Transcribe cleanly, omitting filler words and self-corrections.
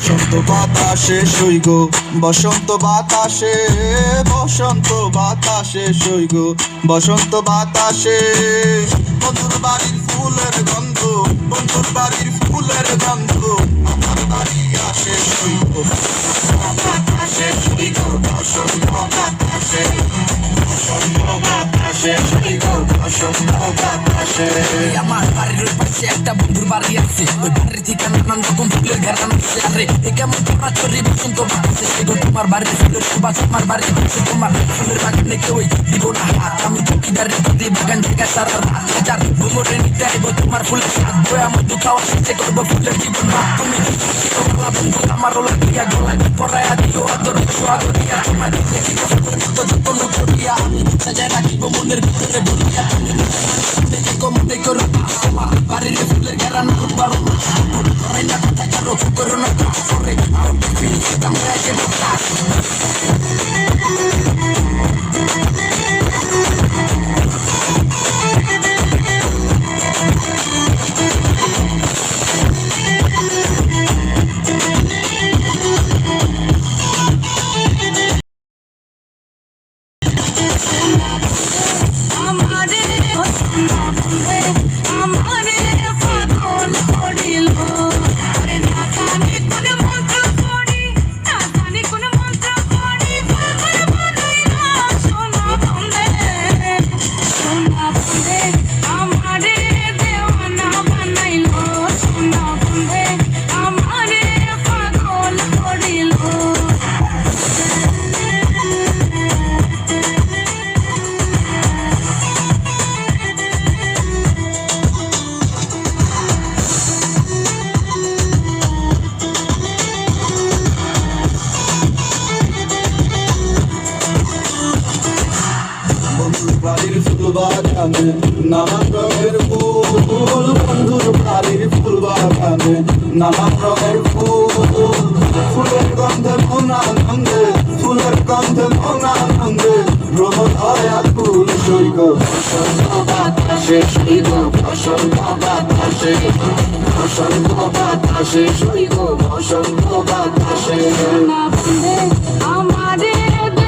বসন্ত বাতাসে সইগ বসন্ত বাতাসে বসন্ত বাতাসে সইগ বসন্ত বাতাসে বন্ধুর বাড়ির ফুলের গন্ধ বন্ধুর বাড়ির ফুলের গন্ধ আমার বাড়ি আসে সইগ বাতাসে সইগ বসন্ত বাতাসে বসন্ত বাতাসে সইগ বসন্ত বাতাসে। আমার বাড়ির পাশে একটা বন্ধুর বাড়ি আছে, ওই বাড়ির থেকে নানান রকম ফুলের ঘেরান আছে। আরে এ কেমন তোমরা চরি বসন্ত বাতাসে সেগো তোমার বাড়ির ফুলের সুবাস আমার বাড়ির পাশে তোমার ফুলের বাগানে কেউই দিব না হাত। আমি চৌকিদারের প্রতি বাগান থেকে সারা রাত হাজার ভ্রমণে নিতে আইব তোমার ফুলের সাত বয়ে আমার দু খাওয়া শেষে করবো ফুলের জীবন ভাগ। তুমি বন্ধু আমার ওলা দিয়া গলায় পড়াইয়া দিও আদর সোহাগ দিয়া তোমার যত্ন করিয়া আমি সাজায় রাখিব মনের ভিতরে বলিয়া। মনে করো বাড়ির ফুলের ঘেরান করবারো না কথা কারো করো না করে বাড়ির ফুল বাগানে নানান রঙের ফুল বন্ধুর বাড়ির ফুল বাগানে নানান রঙের ফুল ফুলের গন্ধে মন আনন্দে ফুলের গন্ধে মন আনন্দে ভ্রমণ হয় আকুল সৈগ বসন্ত বাতাসে সৈগ বসন্ত বাতাসে বসন্ত বাতাসে সৈগ বসন্ত